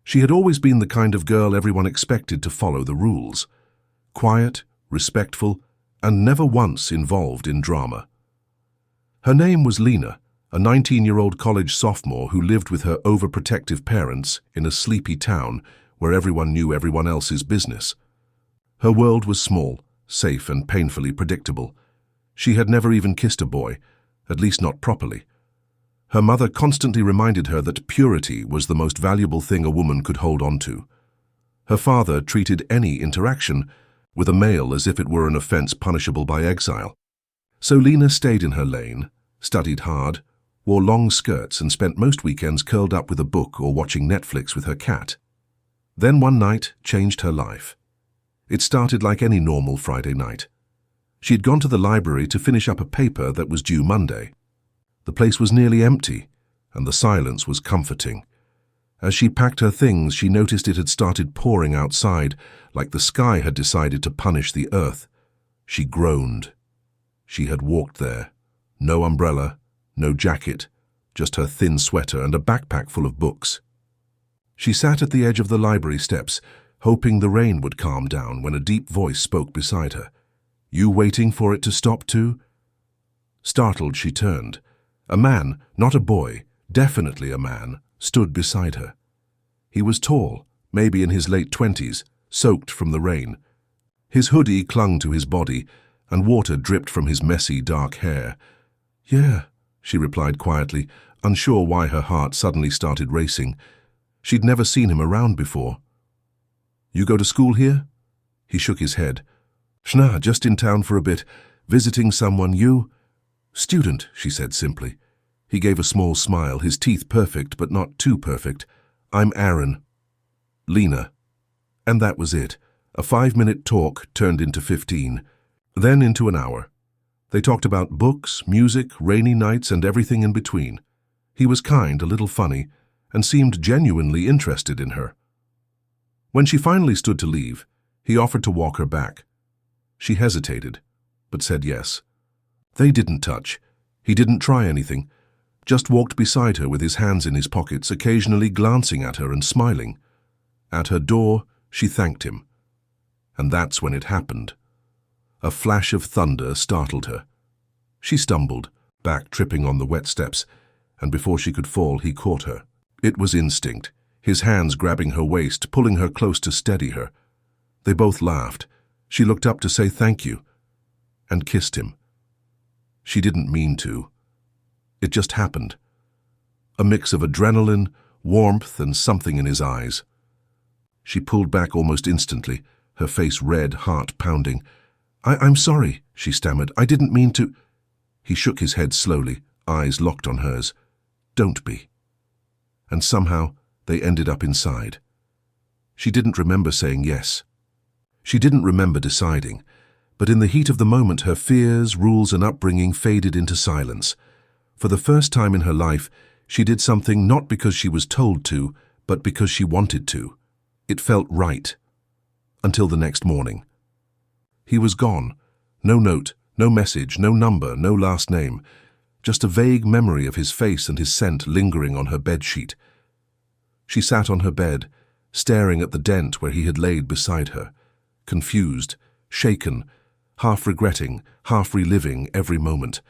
She had always been the kind of girl everyone expected to follow the rules. Quiet, respectful, and never once involved in drama. Her name was Lena, a 19-year-old college sophomore who lived with her overprotective parents in a sleepy town where everyone knew everyone else's business. Her world was small, safe, and painfully predictable. She had never even kissed a boy, at least not properly. Her mother constantly reminded her that purity was the most valuable thing a woman could hold on to. Her father treated any interaction with a male as if it were an offense punishable by exile. So Lena stayed in her lane, studied hard, wore long skirts, and spent most weekends curled up with a book or watching Netflix with her cat. Then one night changed her life. It started like any normal Friday night. She had gone to the library to finish up a paper that was due Monday. The place was nearly empty, and the silence was comforting. As she packed her things, she noticed it had started pouring outside, like the sky had decided to punish the earth. She groaned. She had walked there. No umbrella, no jacket, just her thin sweater and a backpack full of books. She sat at the edge of the library steps, hoping the rain would calm down when a deep voice spoke beside her. "You waiting for it to stop too?" Startled, she turned. A man, not a boy, definitely a man, stood beside her. He was tall, maybe in his late 20s, soaked from the rain. His hoodie clung to his body, and water dripped from his messy, dark hair. "Yeah," she replied quietly, unsure why her heart suddenly started racing. She'd never seen him around before. "You go to school here?" He shook his head. "Nah, just in town for a bit, visiting someone. You?" "Student," she said simply. He gave a small smile, his teeth perfect but not too perfect. "I'm Aaron." "Lena." And that was it. A 5-minute talk turned into 15, then into an hour. They talked about books, music, rainy nights, and everything in between. He was kind, a little funny, and seemed genuinely interested in her. When she finally stood to leave, he offered to walk her back. She hesitated, but said yes. They didn't touch. He didn't try anything, just walked beside her with his hands in his pockets, occasionally glancing at her and smiling. At her door, she thanked him. And that's when it happened. A flash of thunder startled her. She stumbled, back tripping on the wet steps, and before she could fall, he caught her. It was instinct, his hands grabbing her waist, pulling her close to steady her. They both laughed. She looked up to say thank you, and kissed him. She didn't mean to. It just happened. A mix of adrenaline, warmth, and something in his eyes. She pulled back almost instantly, her face red, heart pounding. I'm sorry," she stammered. "I didn't mean to—" He shook his head slowly, eyes locked on hers. "Don't be." And somehow they ended up inside. She didn't remember saying yes. She didn't remember deciding, but in the heat of the moment her fears, rules, and upbringing faded into silence. For the first time in her life, she did something not because she was told to, but because she wanted to. It felt right. Until the next morning. He was gone. No note, no message, no number, no last name. Just a vague memory of his face and his scent lingering on her bedsheet. She sat on her bed, staring at the dent where he had laid beside her, confused, shaken, half regretting, half reliving every moment.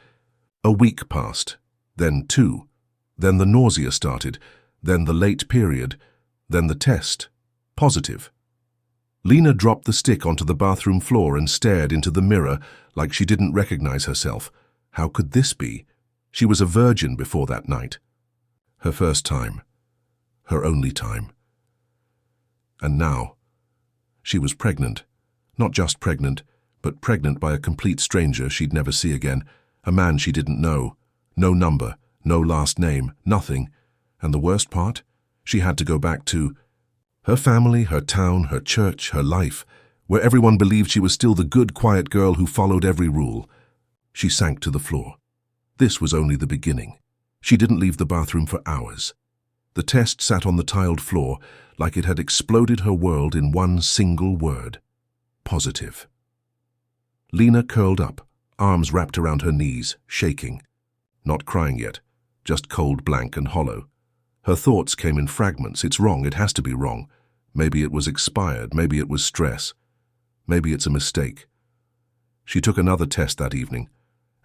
A week passed, then 2, then the nausea started, then the late period, then the test. Positive. Lena dropped the stick onto the bathroom floor and stared into the mirror like she didn't recognize herself. How could this be? She was a virgin before that night. Her first time. Her only time. And now, she was pregnant. Not just pregnant, but pregnant by a complete stranger she'd never see again, a man she didn't know. No number, no last name, nothing. And the worst part? She had to go back to her family, her town, her church, her life, where everyone believed she was still the good, quiet girl who followed every rule. She sank to the floor. This was only the beginning. She didn't leave the bathroom for hours. The test sat on the tiled floor like it had exploded her world in one single word. Positive. Lena curled up, arms wrapped around her knees, shaking. Not crying yet, just cold, blank, and hollow. Her thoughts came in fragments. It's wrong, it has to be wrong. Maybe it was expired, maybe it was stress. Maybe it's a mistake. She took another test that evening,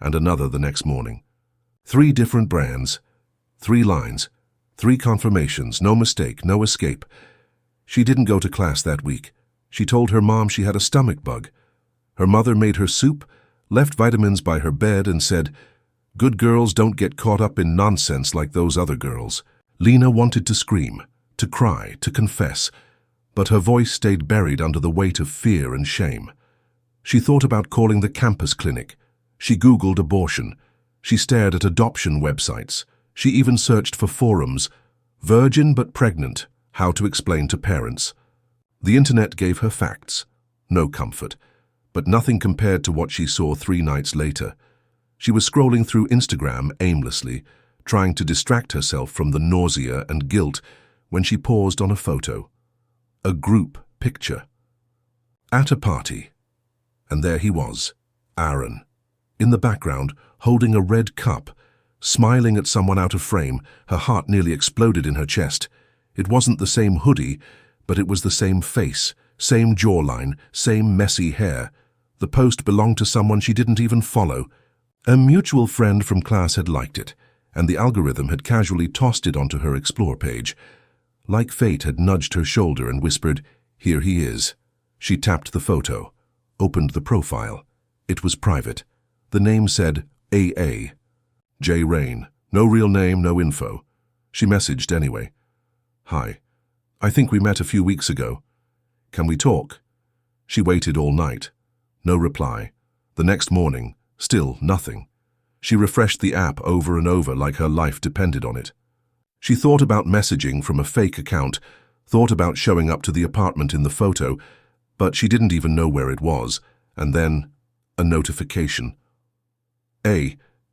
and another the next morning. 3 different brands, 3 lines, 3 confirmations, no mistake, no escape. She didn't go to class that week. She told her mom she had a stomach bug. Her mother made her soup, left vitamins by her bed, and said, "Good girls don't get caught up in nonsense like those other girls." Lena wanted to scream, to cry, to confess, but her voice stayed buried under the weight of fear and shame. She thought about calling the campus clinic. She Googled abortion. She stared at adoption websites. She even searched for forums. Virgin but pregnant, how to explain to parents. The internet gave her facts. No comfort, but nothing compared to what she saw 3 nights later. She was scrolling through Instagram aimlessly, trying to distract herself from the nausea and guilt when she paused on a photo. A group picture. At a party. And there he was, Aaron, in the background, holding a red cup, smiling at someone out of frame. Her heart nearly exploded in her chest. It wasn't the same hoodie, but it was the same face, same jawline, same messy hair. The post belonged to someone she didn't even follow. A mutual friend from class had liked it, and the algorithm had casually tossed it onto her Explore page. Like fate had nudged her shoulder and whispered, "Here he is." She tapped the photo, opened the profile. It was private. The name said AA. J. Rain. No real name, no info. She messaged anyway. "Hi. I think we met a few weeks ago. Can we talk?" She waited all night. No reply. The next morning, still nothing. She refreshed the app over and over like her life depended on it. She thought about messaging from a fake account, thought about showing up to the apartment in the photo, but she didn't even know where it was. And then, a notification.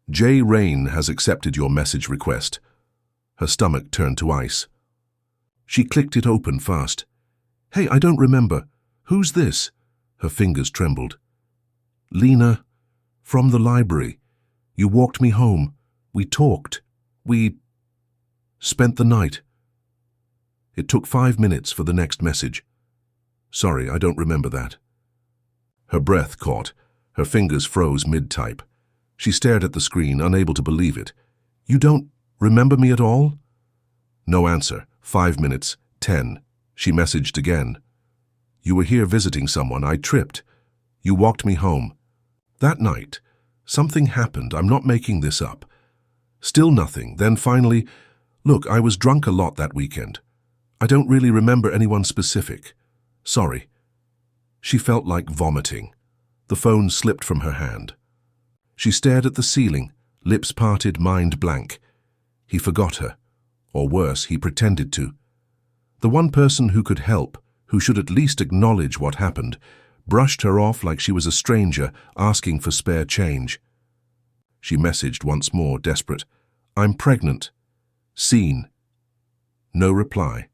J. Rain has accepted your message request. Her stomach turned to ice. She clicked it open fast. "Hey, I don't remember. Who's this?" Her fingers trembled. "Lena, from the library. You walked me home. We talked. We spent the night." It took 5 minutes for the next message. "Sorry, I don't remember that." Her breath caught. Her fingers froze mid-type. She stared at the screen, unable to believe it. "You don't remember me at all?" No answer. 5 minutes. 10. She messaged again. "You were here visiting someone. I tripped. You walked me home. That night, something happened. I'm not making this up." Still nothing. Then finally, "Look, I was drunk a lot that weekend. I don't really remember anyone specific. Sorry." She felt like vomiting. The phone slipped from her hand. She stared at the ceiling, lips parted, mind blank. He forgot her. Or worse, he pretended to. The one person who could help, who should at least acknowledge what happened, brushed her off like she was a stranger asking for spare change. She messaged once more, desperate. "I'm pregnant. Seen." No reply.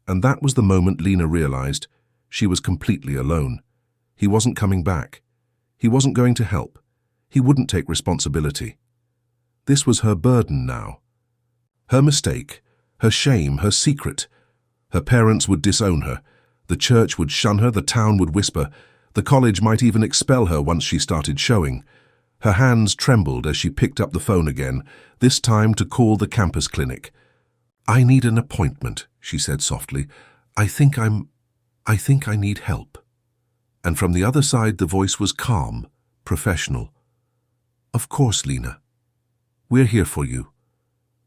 And that was the moment Lena realized she was completely alone. He wasn't coming back. He wasn't going to help. He wouldn't take responsibility. This was her burden now. Her mistake, her shame, her secret. Her parents would disown her. The church would shun her, the town would whisper. The college might even expel her once she started showing. Her hands trembled as she picked up the phone again, this time to call the campus clinic. "I need an appointment," she said softly. I think I need help." And from the other side the voice was calm, professional. "Of course, Lena. We're here for you.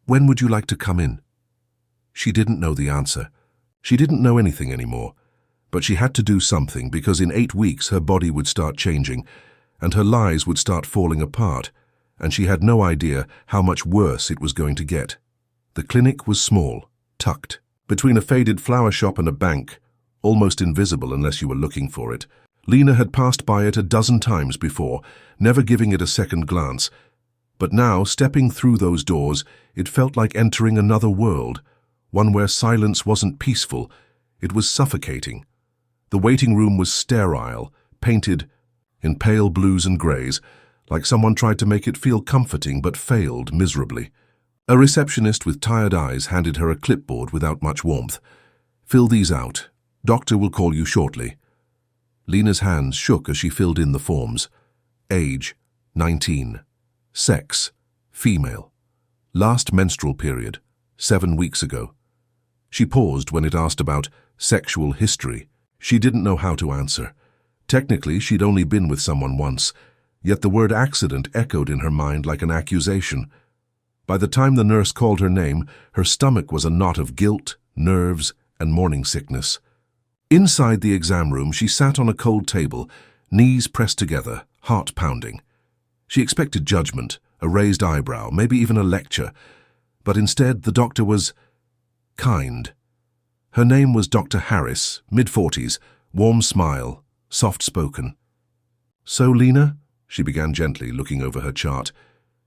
When would you like to come in?" She didn't know the answer. She didn't know anything anymore. But she had to do something, because in 8 weeks her body would start changing, and her lies would start falling apart, and she had no idea how much worse it was going to get. The clinic was small, tucked, between a faded flower shop and a bank, almost invisible unless you were looking for it. Lena had passed by it a dozen times before, never giving it a second glance. But now, stepping through those doors, it felt like entering another world, one where silence wasn't peaceful, it was suffocating. The waiting room was sterile, painted in pale blues and greys, like someone tried to make it feel comforting but failed miserably. A receptionist with tired eyes handed her a clipboard without much warmth. "Fill these out. Doctor will call you shortly." Lena's hands shook as she filled in the forms. Age, 19. Sex, female. Last menstrual period, 7 weeks ago. She paused when it asked about sexual history. She didn't know how to answer. Technically, she'd only been with someone once, yet the word accident echoed in her mind like an accusation. By the time the nurse called her name, her stomach was a knot of guilt, nerves, and morning sickness. Inside the exam room, she sat on a cold table, knees pressed together, heart pounding. She expected judgment, a raised eyebrow, maybe even a lecture, but instead the doctor was kind. Her name was Dr. Harris, mid-40s, warm smile, soft-spoken. "So, Lena," she began gently, looking over her chart,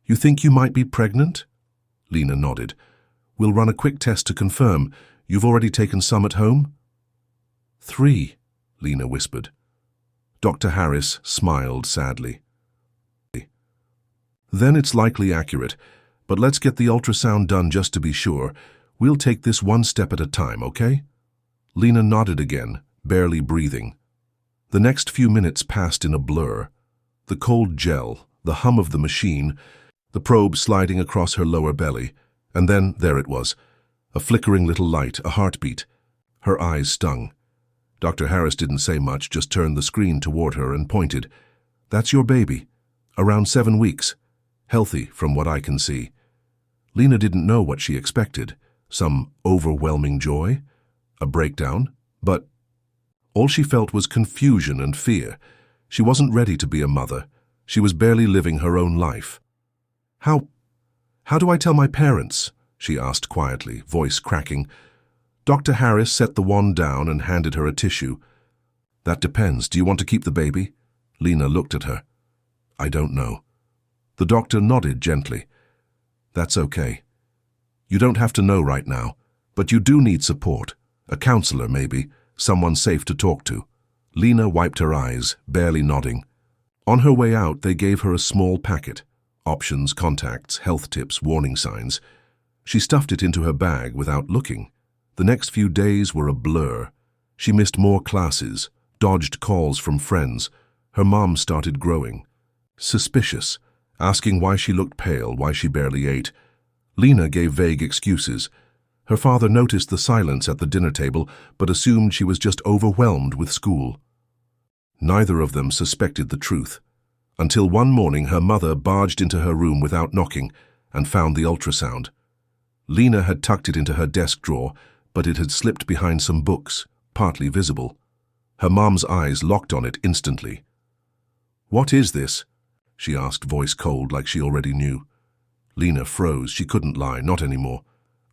"you think you might be pregnant?" Lena nodded. "We'll run a quick test to confirm. You've already taken some at home?" 3, Lena whispered. Dr. Harris smiled sadly. "Then it's likely accurate, but let's get the ultrasound done just to be sure. We'll take this one step at a time, okay?" Lena nodded again, barely breathing. The next few minutes passed in a blur. The cold gel, the hum of the machine, the probe sliding across her lower belly, and then there it was, a flickering little light, a heartbeat. Her eyes stung. Dr. Harris didn't say much, just turned the screen toward her and pointed. "That's your baby. Around 7 weeks. Healthy, from what I can see." Lena didn't know what she expected. Some overwhelming joy? A breakdown? But all she felt was confusion and fear. She wasn't ready to be a mother. She was barely living her own life. How do I tell my parents?" she asked quietly, voice cracking. Dr. Harris set the wand down and handed her a tissue. "That depends. Do you want to keep the baby?" Lena looked at her. "I don't know." The doctor nodded gently. "That's okay. You don't have to know right now, but you do need support. A counselor, maybe, someone safe to talk to." Lena wiped her eyes, barely nodding. On her way out, they gave her a small packet. Options, contacts, health tips, warning signs. She stuffed it into her bag without looking. The next few days were a blur. She missed more classes, dodged calls from friends. Her mom started growing suspicious, asking why she looked pale, why she barely ate. Lena gave vague excuses. Her father noticed the silence at the dinner table, but assumed she was just overwhelmed with school. Neither of them suspected the truth, until one morning her mother barged into her room without knocking and found the ultrasound. Lena had tucked it into her desk drawer, but it had slipped behind some books, partly visible. Her mom's eyes locked on it instantly. "What is this?" she asked, voice cold like she already knew. Lena froze. She couldn't lie, not anymore.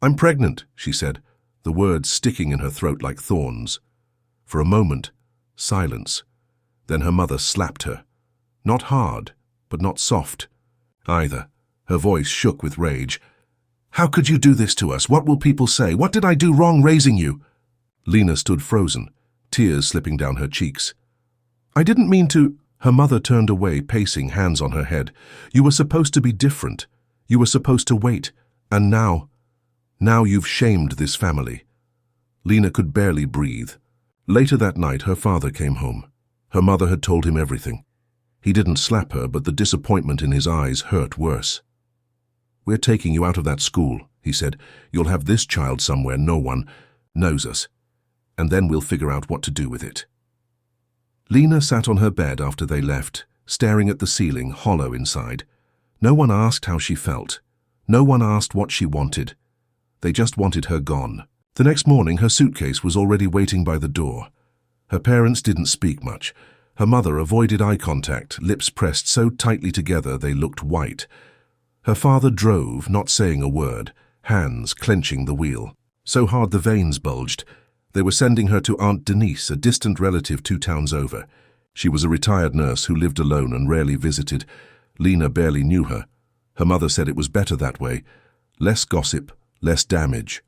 "I'm pregnant," she said, the words sticking in her throat like thorns. For a moment, silence. Then her mother slapped her. Not hard, but not soft either. Her voice shook with rage. "How could you do this to us? What will people say? What did I do wrong raising you?" Lena stood frozen, tears slipping down her cheeks. "I didn't mean to—" Her mother turned away, pacing, hands on her head. "You were supposed to be different. You were supposed to wait. And now you've shamed this family." Lena could barely breathe. Later that night, her father came home. Her mother had told him everything. He didn't slap her, but the disappointment in his eyes hurt worse. "We're taking you out of that school," he said. "You'll have this child somewhere no one knows us, and then we'll figure out what to do with it." Lena sat on her bed after they left, staring at the ceiling, hollow inside. No one asked how she felt. No one asked what she wanted. They just wanted her gone. The next morning, her suitcase was already waiting by the door. Her parents didn't speak much. Her mother avoided eye contact, lips pressed so tightly together they looked white. Her father drove, not saying a word, hands clenching the wheel. So hard the veins bulged. They were sending her to Aunt Denise, a distant relative 2 towns over. She was a retired nurse who lived alone and rarely visited. Lena barely knew her. Her mother said it was better that way. Less gossip, less damage.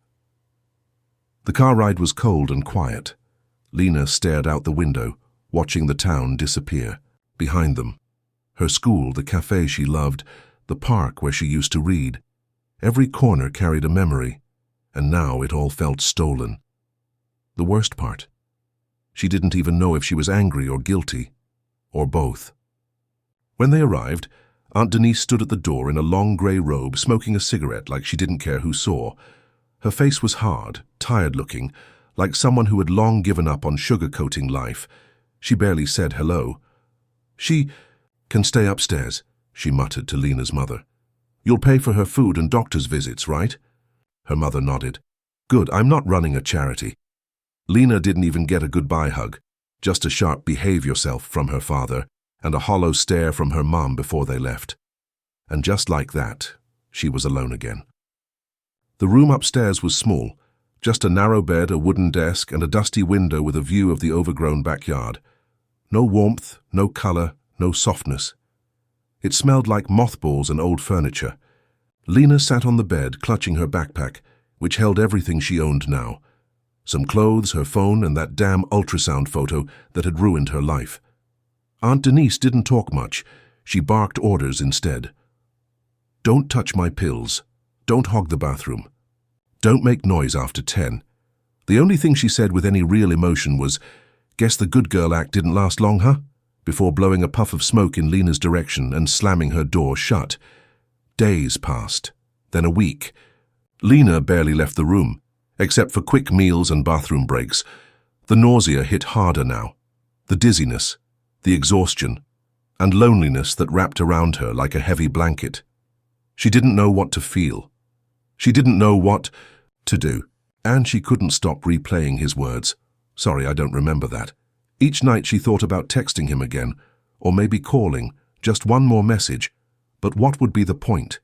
The car ride was cold and quiet. Lena stared out the window, watching the town disappear. Behind them, her school, the cafe she loved, the park where she used to read. Every corner carried a memory, and now it all felt stolen. The worst part, she didn't even know if she was angry or guilty, or both. When they arrived, Aunt Denise stood at the door in a long grey robe, smoking a cigarette like she didn't care who saw. Her face was hard, tired-looking, like someone who had long given up on sugar-coating life. She barely said hello. "She can stay upstairs," she muttered to Lena's mother. "You'll pay for her food and doctor's visits, right?" Her mother nodded. "Good, I'm not running a charity." Lena didn't even get a goodbye hug, just a sharp "behave yourself" from her father and a hollow stare from her mom before they left. And just like that, she was alone again. The room upstairs was small, just a narrow bed, a wooden desk, and a dusty window with a view of the overgrown backyard. No warmth, no color, no softness. It smelled like mothballs and old furniture. Lena sat on the bed, clutching her backpack, which held everything she owned now. Some clothes, her phone, and that damn ultrasound photo that had ruined her life. Aunt Denise didn't talk much. She barked orders instead. "Don't touch my pills. Don't hog the bathroom. Don't make noise after 10. The only thing she said with any real emotion was, "Guess the good girl act didn't last long, huh?" before blowing a puff of smoke in Lena's direction and slamming her door shut. Days passed, then a week. Lena barely left the room, except for quick meals and bathroom breaks. The nausea hit harder now. The dizziness, the exhaustion, and loneliness that wrapped around her like a heavy blanket. She didn't know what to feel. She didn't know what to do, and she couldn't stop replaying his words. "Sorry, I don't remember that." Each night she thought about texting him again, or maybe calling, just one more message. But what would be the point?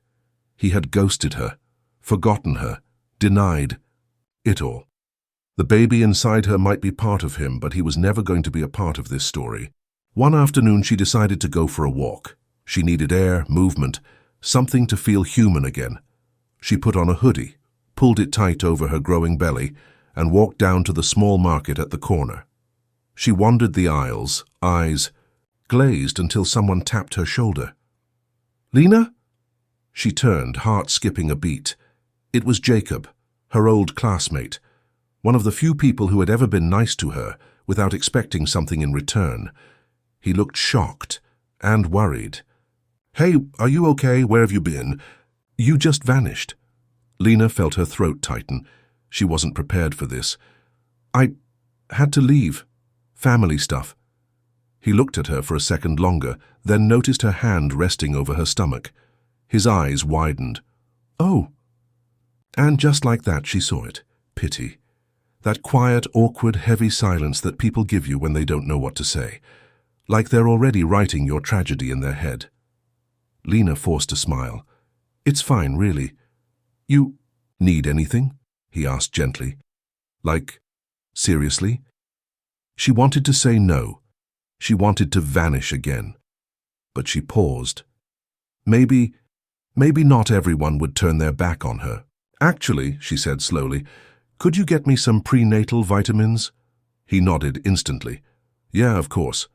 He had ghosted her, forgotten her, denied it all. The baby inside her might be part of him, but he was never going to be a part of this story. One afternoon she decided to go for a walk. She needed air, movement, something to feel human again. She put on a hoodie, pulled it tight over her growing belly, and walked down to the small market at the corner. She wandered the aisles, eyes glazed until someone tapped her shoulder. "Lena?" She turned, heart skipping a beat. It was Jacob, her old classmate, one of the few people who had ever been nice to her without expecting something in return. He looked shocked and worried. "Hey, are you okay? Where have you been? You just vanished." Lena felt her throat tighten. She wasn't prepared for this. "I had to leave. Family stuff." He looked at her for a second longer, then noticed her hand resting over her stomach. His eyes widened. "Oh." And just like that she saw it. Pity. That quiet, awkward, heavy silence that people give you when they don't know what to say. Like they're already writing your tragedy in their head. Lena forced a smile. "It's fine, really." "You need anything?" he asked gently. "Like, seriously?" She wanted to say no. She wanted to vanish again. But she paused. Maybe not everyone would turn their back on her. "Actually," she said slowly, "could you get me some prenatal vitamins?" He nodded instantly. "Yeah, of course."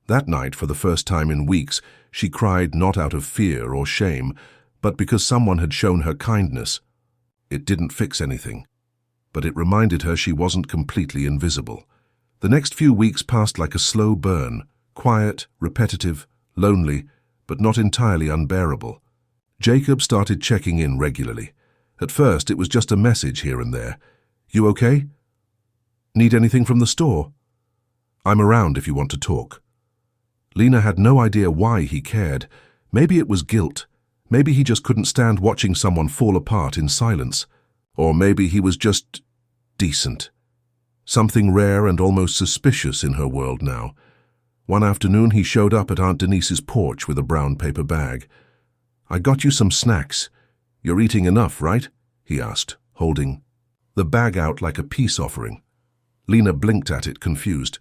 That night, for the first time in weeks, she cried not out of fear or shame, but because someone had shown her kindness. It didn't fix anything, but it reminded her she wasn't completely invisible. The next few weeks passed like a slow burn, quiet, repetitive, lonely, but not entirely unbearable. Jacob started checking in regularly. At first, it was just a message here and there. "You okay? Need anything from the store? I'm around if you want to talk." Lena had no idea why he cared. Maybe it was guilt. Maybe he just couldn't stand watching someone fall apart in silence. Or maybe he was just decent. Something rare and almost suspicious in her world now. One afternoon he showed up at Aunt Denise's porch with a brown paper bag. "I got you some snacks. You're eating enough, right?" he asked, holding the bag out like a peace offering. Lena blinked at it, confused.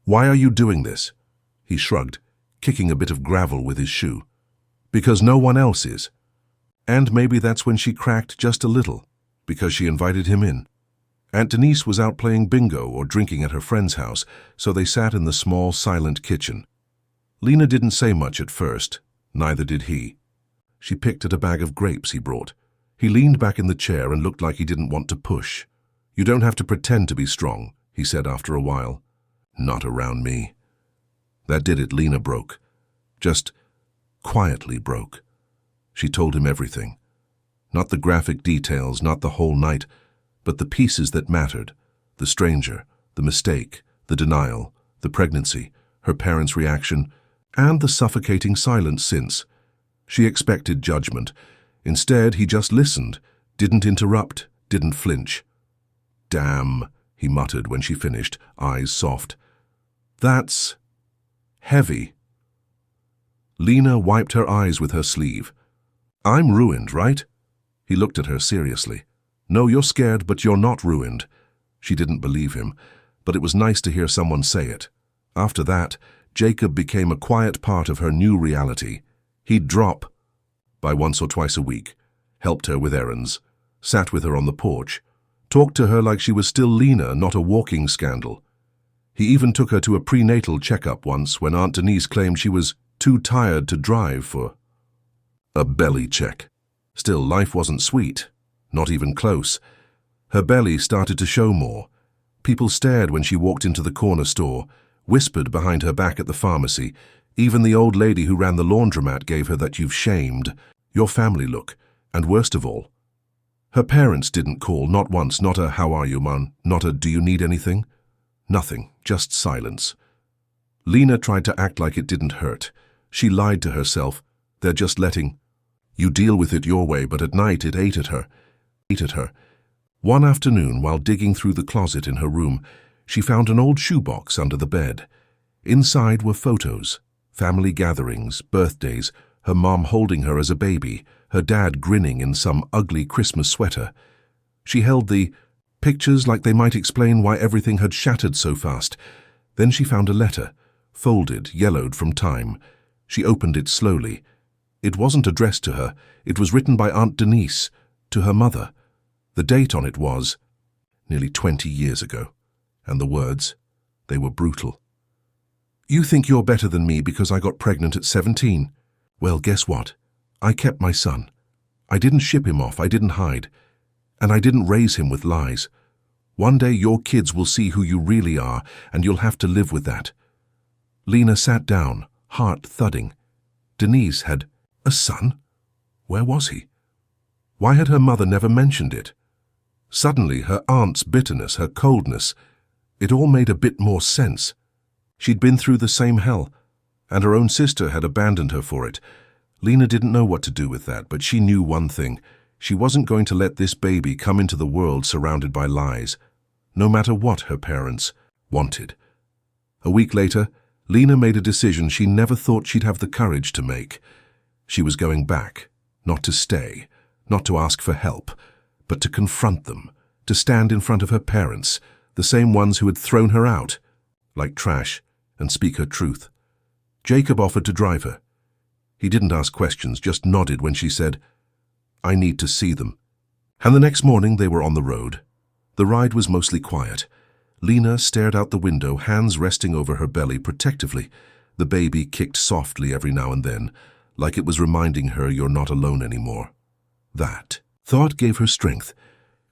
"Why are you doing this?" He shrugged, kicking a bit of gravel with his shoe. "Because no one else is." And maybe that's when she cracked just a little, because she invited him in. Aunt Denise was out playing bingo or drinking at her friend's house, so they sat in the small, silent kitchen. Lena didn't say much at first, neither did he. She picked at a bag of grapes he brought, He leaned back in the chair and looked like he didn't want to push. "You don't have to pretend to be strong," he said after a while. "Not around me." That did it. Lena broke. Just quietly broke. She told him everything. Not the graphic details, not the whole night, but the pieces that mattered. The stranger, the mistake, the denial, the pregnancy, her parents' reaction, and the suffocating silence since. She expected judgment. Instead, he just listened, didn't interrupt, didn't flinch. "Damn," he muttered when she finished, eyes soft. "That's heavy." Lena wiped her eyes with her sleeve. "I'm ruined, right?" He looked at her seriously. "No, you're scared, but you're not ruined." She didn't believe him, but it was nice to hear someone say it. After that, Jacob became a quiet part of her new reality. He'd drop by once or twice a week, helped her with errands, sat with her on the porch, talked to her like she was still Lena, not a walking scandal. He even took her to a prenatal checkup once when Aunt Denise claimed she was too tired to drive for a belly check. Still, life wasn't sweet, not even close. Her belly started to show more. People stared when she walked into the corner store, whispered behind her back at the pharmacy. Even the old lady who ran the laundromat gave her that "you've shamed your family" look. And worst of all, her parents didn't call, not once, not a "how are you, Mum?" Not a "do you need anything?" Nothing, just silence. Lena tried to act like it didn't hurt. She lied to herself. They're just letting you deal with it your way, but at night it ate at her. One afternoon, while digging through the closet in her room, she found an old shoebox under the bed. Inside were photos, family gatherings, birthdays, her mom holding her as a baby, her dad grinning in some ugly Christmas sweater. She held the pictures like they might explain why everything had shattered so fast. Then she found a letter, folded, yellowed from time. She opened it slowly. It wasn't addressed to her. It was written by Aunt Denise, to her mother. The date on it was nearly 20 years ago. And the words, they were brutal. "You think you're better than me because I got pregnant at 17. Well, guess what? I kept my son. I didn't ship him off, I didn't hide. And I didn't raise him with lies. One day your kids will see who you really are, and you'll have to live with that." Lena sat down, heart thudding. Denise had a son? Where was he? Why had her mother never mentioned it? Suddenly, her aunt's bitterness, her coldness, it all made a bit more sense. She'd been through the same hell, and her own sister had abandoned her for it. Lena didn't know what to do with that, but she knew one thing. She wasn't going to let this baby come into the world surrounded by lies, no matter what her parents wanted. A week later, Lena made a decision she never thought she'd have the courage to make. She was going back, not to stay, not to ask for help, but to confront them, to stand in front of her parents, the same ones who had thrown her out, like trash, and speak her truth. Jacob offered to drive her. He didn't ask questions, just nodded when she said, "I need to see them." And the next morning they were on the road. The ride was mostly quiet. Lena stared out the window, hands resting over her belly protectively. The baby kicked softly every now and then, like it was reminding her you're not alone anymore. That thought gave her strength.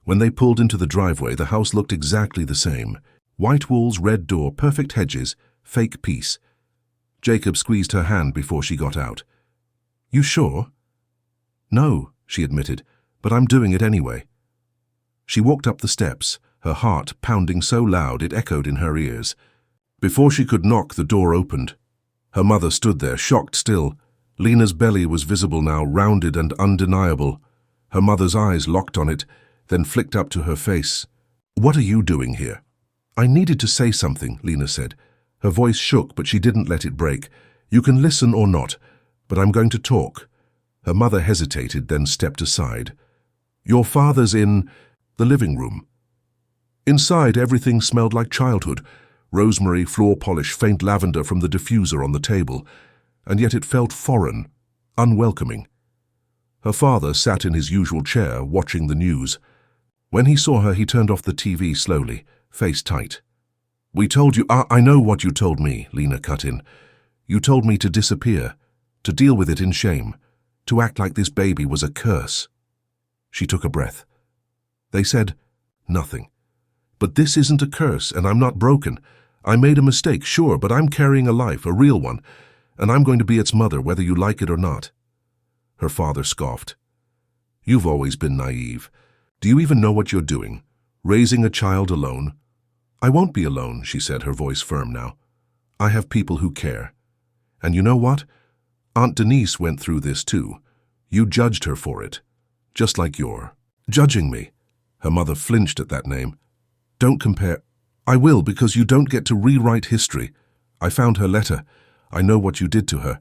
When they pulled into the driveway, the house looked exactly the same. White walls, red door, perfect hedges, fake peace. Jacob squeezed her hand before she got out. "You sure?" "No," she admitted, "but I'm doing it anyway." She walked up the steps, her heart pounding so loud it echoed in her ears. Before she could knock, the door opened. Her mother stood there, shocked still. Lena's belly was visible now, rounded and undeniable. Her mother's eyes locked on it, then flicked up to her face. "What are you doing here?" "I needed to say something," Lena said. Her voice shook, but she didn't let it break. "You can listen or not, but I'm going to talk." Her mother hesitated, then stepped aside. "Your father's in the living room." Inside, everything smelled like childhood. Rosemary, floor polish, faint lavender from the diffuser on the table. And yet it felt foreign, unwelcoming. Her father sat in his usual chair, watching the news. When he saw her, he turned off the TV slowly, face tight. "We told you—" I know what you told me," Lena cut in. "You told me to disappear, to deal with it in shame, to act like this baby was a curse." She took a breath. They said, "Nothing. But this isn't a curse, and I'm not broken. I made a mistake, sure, but I'm carrying a life, a real one, and I'm going to be its mother, whether you like it or not." Her father scoffed. "You've always been naive. Do you even know what you're doing? Raising a child alone?" "I won't be alone," she said, her voice firm now. "I have people who care. And you know what? Aunt Denise went through this too. You judged her for it, just like you're judging me." Her mother flinched at that name. "Don't compare." "I will, because you don't get to rewrite history. I found her letter. I know what you did to her.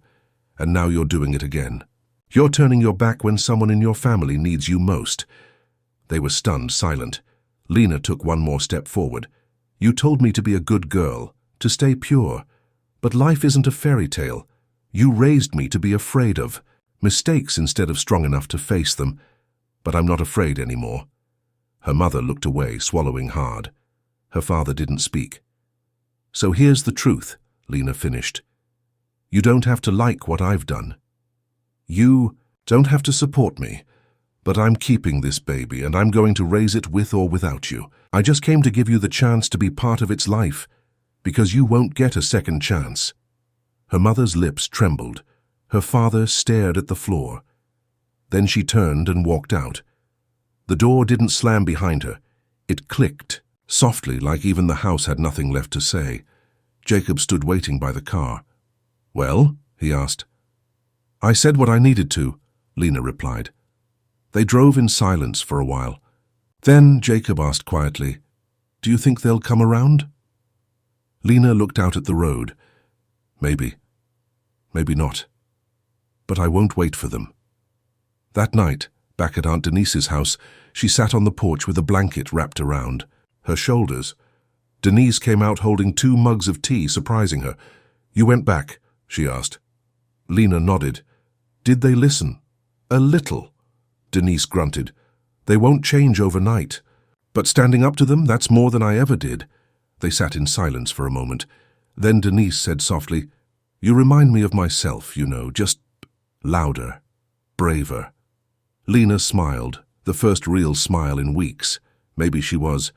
And now you're doing it again. You're turning your back when someone in your family needs you most." They were stunned, silent. Lena took one more step forward. "You told me to be a good girl, to stay pure. But life isn't a fairy tale. You raised me to be afraid of mistakes instead of strong enough to face them. But I'm not afraid anymore." Her mother looked away, swallowing hard. Her father didn't speak. "So here's the truth," Lena finished. "You don't have to like what I've done. You don't have to support me. But I'm keeping this baby, and I'm going to raise it with or without you. I just came to give you the chance to be part of its life, because you won't get a second chance." Her mother's lips trembled. Her father stared at the floor. Then she turned and walked out. The door didn't slam behind her. It clicked, softly, like even the house had nothing left to say. Jacob stood waiting by the car. "Well?" he asked. "I said what I needed to," Lena replied. They drove in silence for a while. Then Jacob asked quietly, "Do you think they'll come around?" Lena looked out at the road. "Maybe. Maybe not. But I won't wait for them." That night, back at Aunt Denise's house, she sat on the porch with a blanket wrapped around her shoulders. Denise came out holding 2 mugs of tea, surprising her. "You went back?" she asked. Lena nodded. "Did they listen?" "A little," Denise grunted. "They won't change overnight. But standing up to them, that's more than I ever did." They sat in silence for a moment. Then Denise said softly, "You remind me of myself, you know, just louder, braver." Lena smiled, the first real smile in weeks. Maybe she was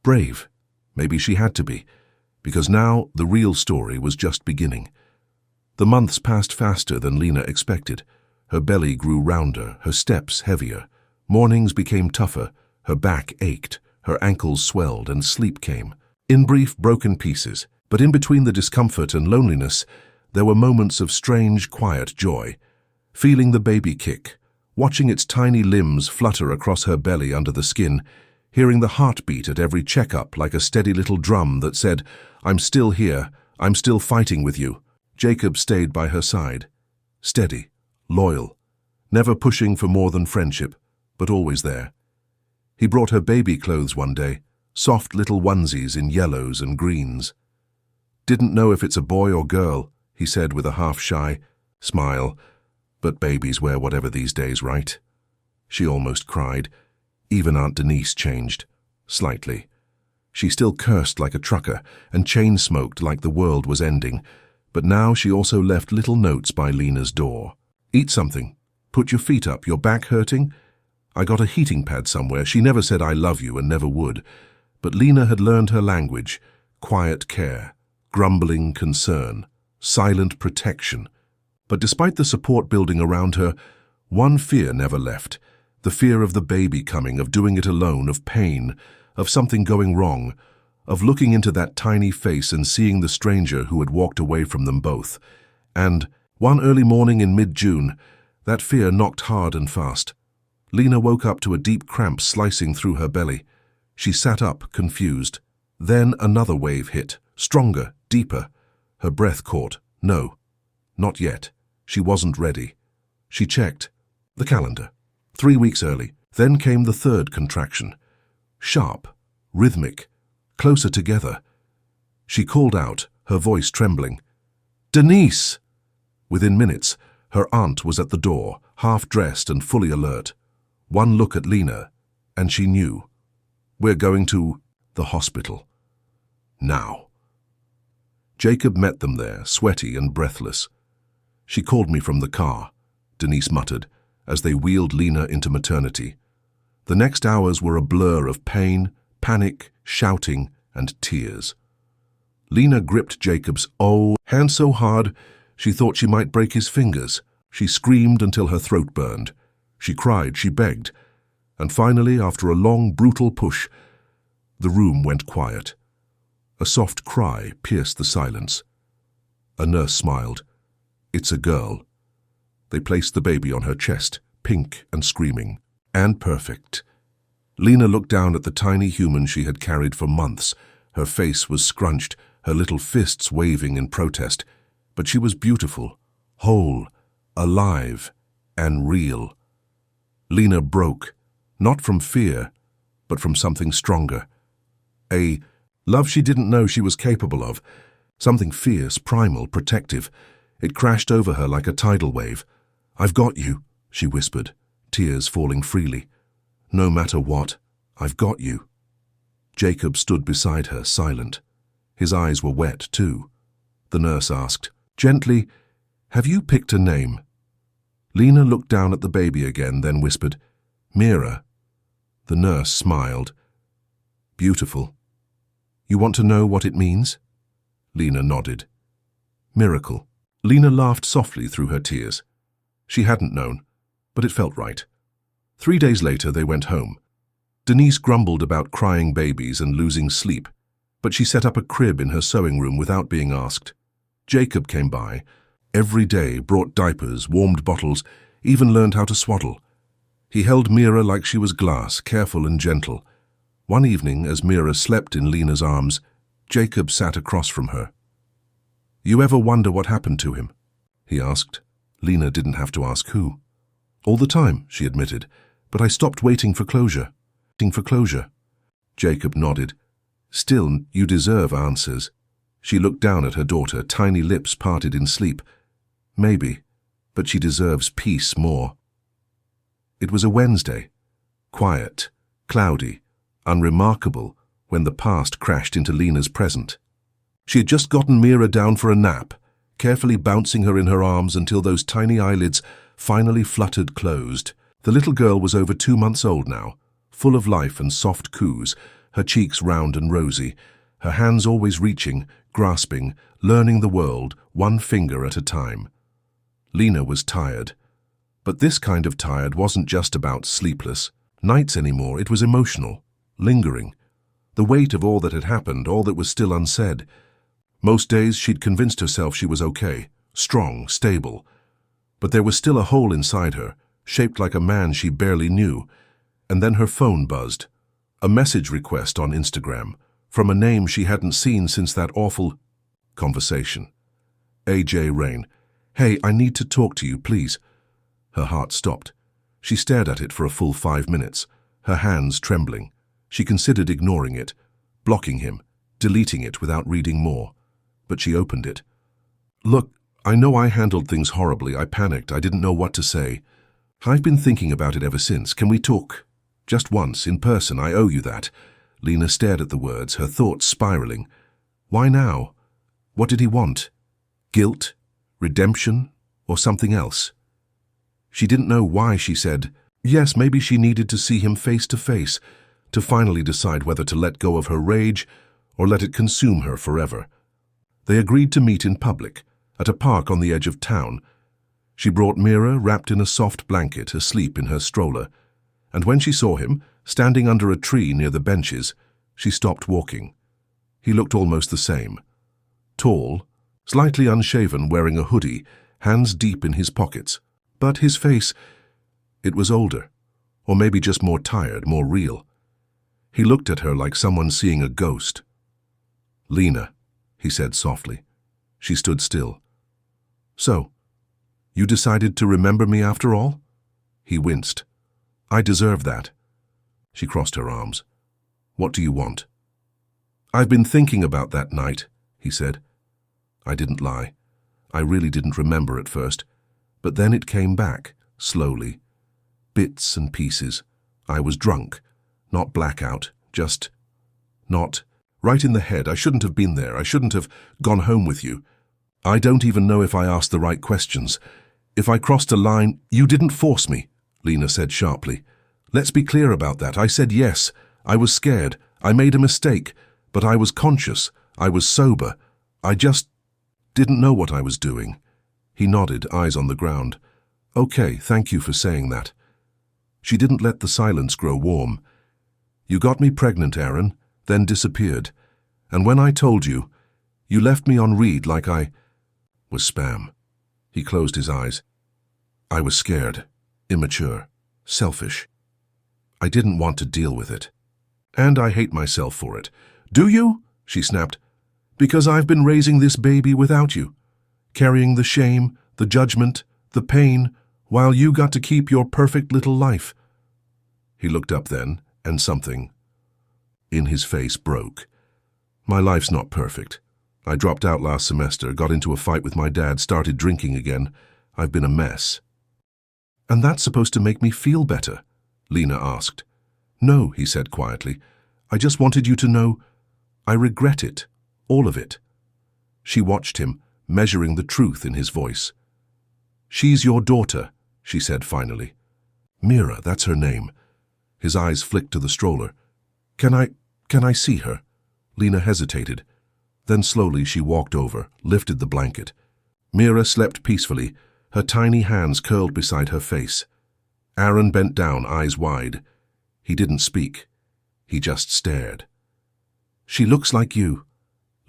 brave. Maybe she had to be, because now the real story was just beginning. The months passed faster than Lena expected. Her belly grew rounder, her steps heavier. Mornings became tougher, her back ached, her ankles swelled, and sleep came. In brief, broken pieces. But in between the discomfort and loneliness, there were moments of strange, quiet joy. Feeling the baby kick, watching its tiny limbs flutter across her belly under the skin, hearing the heartbeat at every checkup like a steady little drum that said, "I'm still here, I'm still fighting with you." Jacob stayed by her side. Steady, loyal, never pushing for more than friendship, but always there. He brought her baby clothes one day, soft little onesies in yellows and greens. "Didn't know if it's a boy or girl," he said with a half-shy smile. "But babies wear whatever these days, right?" She almost cried. Even Aunt Denise changed, slightly. She still cursed like a trucker and chain-smoked like the world was ending, but now she also left little notes by Lena's door. "Eat something. Put your feet up. Your back hurting? I got a heating pad somewhere." She never said "I love you" and never would. But Lena had learned her language: quiet care, grumbling concern, silent protection. But despite the support building around her, one fear never left. The fear of the baby coming, of doing it alone, of pain, of something going wrong, of looking into that tiny face and seeing the stranger who had walked away from them both. And one early morning in mid-June, that fear knocked hard and fast. Lena woke up to a deep cramp slicing through her belly. She sat up, confused. Then another wave hit, stronger, deeper. Her breath caught. No, not yet. She wasn't ready. She checked the calendar. 3 weeks early. Then came the third contraction. Sharp, rhythmic, closer together. She called out, her voice trembling. "Denise!" Within minutes, her aunt was at the door, half-dressed and fully alert. One look at Lena, and she knew. "We're going to the hospital. Now." Jacob met them there, sweaty and breathless. "She called me from the car," Denise muttered, as they wheeled Lena into maternity. The next hours were a blur of pain, panic, shouting, and tears. Lena gripped Jacob's hand so hard she thought she might break his fingers. She screamed until her throat burned. She cried, she begged, and finally, after a long, brutal push, the room went quiet. A soft cry pierced the silence. A nurse smiled. "It's a girl." They placed the baby on her chest, pink and screaming, and perfect. Lena looked down at the tiny human she had carried for months. Her face was scrunched, her little fists waving in protest, but she was beautiful, whole, alive, and real. Lena broke, not from fear, but from something stronger. A love she didn't know she was capable of, something fierce, primal, protective. It crashed over her like a tidal wave. "I've got you," she whispered, tears falling freely. "No matter what, I've got you." Jacob stood beside her, silent. His eyes were wet, too. The nurse asked, gently, "Have you picked a name?" Lena looked down at the baby again, then whispered, "Mira." The nurse smiled. "Beautiful. You want to know what it means?" Lena nodded. "Miracle." Lena laughed softly through her tears. She hadn't known, but it felt right. 3 days later, they went home. Denise grumbled about crying babies and losing sleep, but she set up a crib in her sewing room without being asked. Jacob came by. Every day brought diapers, warmed bottles, even learned how to swaddle. He held Mira like she was glass, careful and gentle. One evening, as Mira slept in Lena's arms, Jacob sat across from her. "You ever wonder what happened to him?" he asked. Lena didn't have to ask who. "All the time," she admitted, "but I stopped waiting for closure." Jacob nodded. "Still, you deserve answers." She looked down at her daughter, tiny lips parted in sleep. "Maybe, but she deserves peace more." It was a Wednesday, quiet, cloudy, unremarkable, when the past crashed into Lena's present. She had just gotten Mira down for a nap, carefully bouncing her in her arms until those tiny eyelids finally fluttered closed. The little girl was over 2 months old now, full of life and soft coos, her cheeks round and rosy, her hands always reaching, grasping, learning the world, one finger at a time. Lena was tired. But this kind of tired wasn't just about sleepless nights anymore. It was emotional, lingering. The weight of all that had happened, all that was still unsaid. Most days she'd convinced herself she was okay, strong, stable. But there was still a hole inside her, shaped like a man she barely knew. And then her phone buzzed. A message request on Instagram, from a name she hadn't seen since that awful conversation. AJ Rain. "Hey, I need to talk to you, please." Her heart stopped. She stared at it for a full 5 minutes, her hands trembling. She considered ignoring it, blocking him, deleting it without reading more. But she opened it. "Look, I know I handled things horribly. I panicked. I didn't know what to say. I've been thinking about it ever since. Can we talk? Just once, in person. I owe you that." Lena stared at the words, her thoughts spiraling. Why now? What did he want? Guilt? Redemption? Or something else? She didn't know why she said, yes, maybe she needed to see him face to face, to finally decide whether to let go of her rage or let it consume her forever. They agreed to meet in public, at a park on the edge of town. She brought Mira wrapped in a soft blanket, asleep in her stroller, and when she saw him, standing under a tree near the benches, she stopped walking. He looked almost the same. Tall, slightly unshaven, wearing a hoodie, hands deep in his pockets. But his face, it was older, or maybe just more tired, more real. He looked at her like someone seeing a ghost. "Lena," he said softly. She stood still. "So, you decided to remember me after all?" He winced. "I deserve that." She crossed her arms. "What do you want?" "I've been thinking about that night," he said. I didn't lie. I really didn't remember at first. But then it came back, slowly. Bits and pieces. I was drunk. Not blackout, just not right in the head. I shouldn't have been there. I shouldn't have gone home with you. I don't even know if I asked the right questions. If I crossed a line, you didn't force me, Lena said sharply. Let's be clear about that. I said yes. I was scared. I made a mistake. But I was conscious. I was sober. I just didn't know what I was doing. He nodded, eyes on the ground. Okay, thank you for saying that. She didn't let the silence grow warm. You got me pregnant, Aaron, then disappeared. And when I told you, you left me on read like I was spam. He closed his eyes. I was scared, immature, selfish. I didn't want to deal with it. And I hate myself for it. Do you? She snapped. Because I've been raising this baby without you, carrying the shame, the judgment, the pain, while you got to keep your perfect little life. He looked up then, and something in his face broke. My life's not perfect. I dropped out last semester, got into a fight with my dad, started drinking again. I've been a mess. And that's supposed to make me feel better? Lena asked. No, he said quietly. I just wanted you to know I regret it, all of it. She watched him, measuring the truth in his voice. She's your daughter, she said finally. Mira, that's her name. His eyes flicked to the stroller. Can I see her? Lena hesitated. Then slowly she walked over, lifted the blanket. Mira slept peacefully, her tiny hands curled beside her face. Aaron bent down, eyes wide. He didn't speak. He just stared. She looks like you,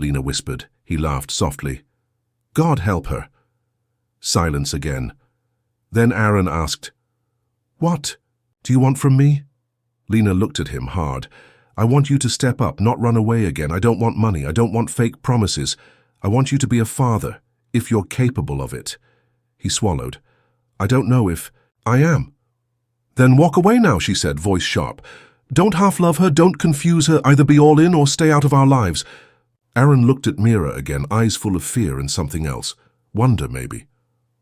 Lena whispered. He laughed softly. God help her. Silence again. Then Aaron asked, What do you want from me? Lena looked at him hard. I want you to step up, not run away again. I don't want money. I don't want fake promises. I want you to be a father, if you're capable of it. He swallowed. I don't know if I am. Then walk away now, she said, voice sharp. Don't half love her, don't confuse her, either be all in or stay out of our lives. Aaron looked at Mira again, eyes full of fear and something else. Wonder, maybe.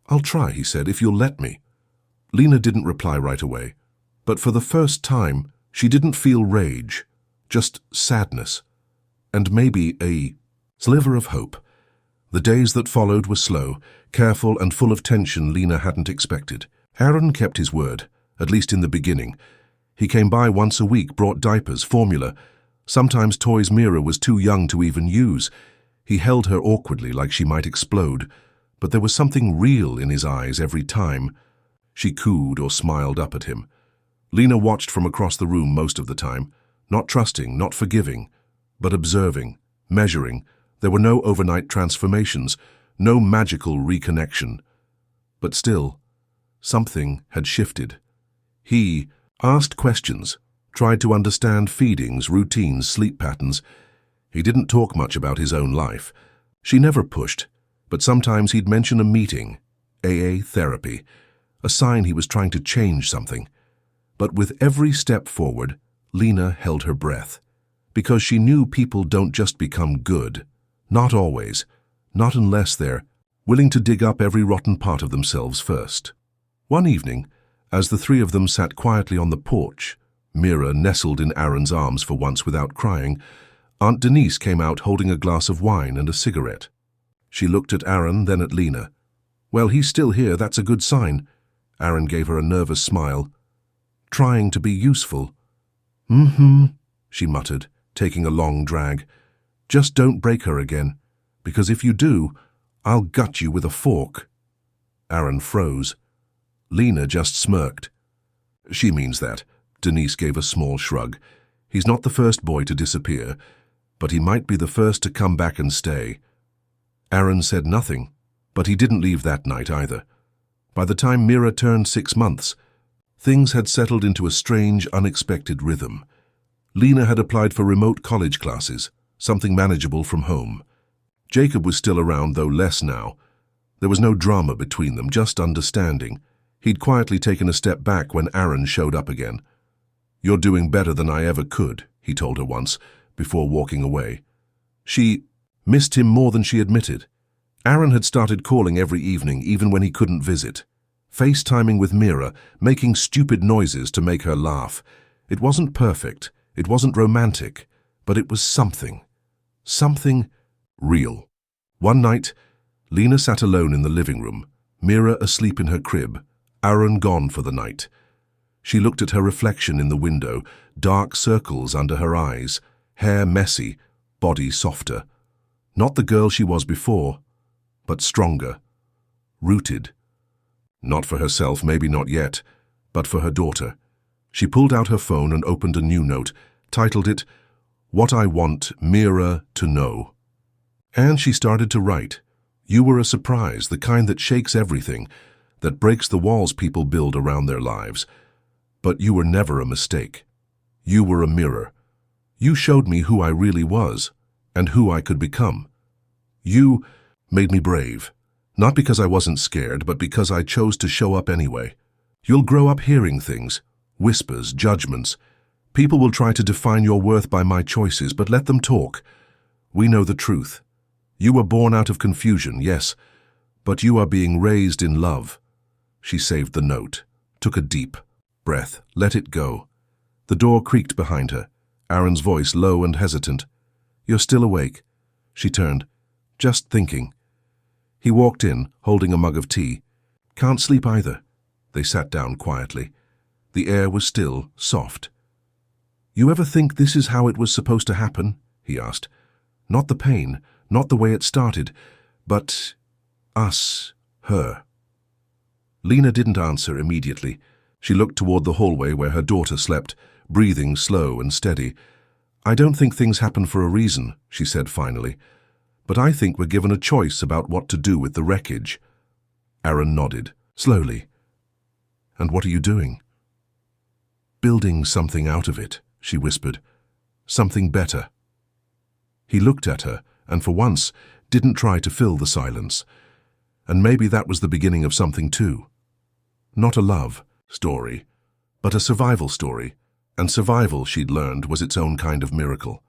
I'll try, he said, if you'll let me. Lena didn't reply right away. But for the first time, she didn't feel rage, just sadness, and maybe a sliver of hope. The days that followed were slow, careful and full of tension Lena hadn't expected. Aaron kept his word, at least in the beginning. He came by once a week, brought diapers, formula. Sometimes toys Mira was too young to even use. He held her awkwardly like she might explode, but there was something real in his eyes every time. She cooed or smiled up at him. Lena watched from across the room most of the time, not trusting, not forgiving, but observing, measuring. There were no overnight transformations, no magical reconnection. But still, something had shifted. He asked questions, tried to understand feedings, routines, sleep patterns. He didn't talk much about his own life. She never pushed, but sometimes he'd mention a meeting, AA therapy, a sign he was trying to change something. But with every step forward, Lena held her breath, because she knew people don't just become good. Not always, not unless they're willing to dig up every rotten part of themselves first. One evening, as the three of them sat quietly on the porch, Mira nestled in Aaron's arms for once without crying, Aunt Denise came out holding a glass of wine and a cigarette. She looked at Aaron, then at Lena. Well, he's still here, that's a good sign. Aaron gave her a nervous smile. Trying to be useful. She muttered, taking a long drag. Just don't break her again, because if you do, I'll gut you with a fork. Aaron froze. Lena just smirked. She means that. Denise gave a small shrug. He's not the first boy to disappear, but he might be the first to come back and stay. Aaron said nothing, but he didn't leave that night either. By the time Mira turned 6 months, things had settled into a strange, unexpected rhythm. Lena had applied for remote college classes, something manageable from home. Jacob was still around, though less now. There was no drama between them, just understanding. He'd quietly taken a step back when Aaron showed up again. You're doing better than I ever could, he told her once, before walking away. She missed him more than she admitted. Aaron had started calling every evening, even when he couldn't visit. FaceTiming with Mira, making stupid noises to make her laugh. It wasn't perfect, it wasn't romantic, but it was something. Something real. One night, Lena sat alone in the living room, Mira asleep in her crib, Aaron gone for the night. She looked at her reflection in the window, dark circles under her eyes, hair messy, body softer. Not the girl she was before, but stronger, rooted. Not for herself, maybe not yet, but for her daughter. She pulled out her phone and opened a new note, titled it, "What I Want Mira to Know." And she started to write. You were a surprise, the kind that shakes everything, that breaks the walls people build around their lives. But you were never a mistake. You were a mirror. You showed me who I really was, and who I could become. You made me brave, not because I wasn't scared, but because I chose to show up anyway. You'll grow up hearing things, whispers, judgments. People will try to define your worth by my choices, but let them talk. We know the truth. You were born out of confusion, yes, but you are being raised in love. She saved the note, took a deep breath, let it go. The door creaked behind her, Aaron's voice low and hesitant. You're still awake? She turned. Just thinking. He walked in, holding a mug of tea. Can't sleep either. They sat down quietly. The air was still, soft. You ever think this is how it was supposed to happen? He asked. Not the pain, not the way it started, but us, her. Lena didn't answer immediately. She looked toward the hallway where her daughter slept, breathing slow and steady. I don't think things happen for a reason, she said finally, but I think we're given a choice about what to do with the wreckage. Aaron nodded, slowly. And what are you doing? Building something out of it, she whispered. Something better. He looked at her, and for once, didn't try to fill the silence. And maybe that was the beginning of something too. Not a love story, but a survival story. And survival, she'd learned, was its own kind of miracle.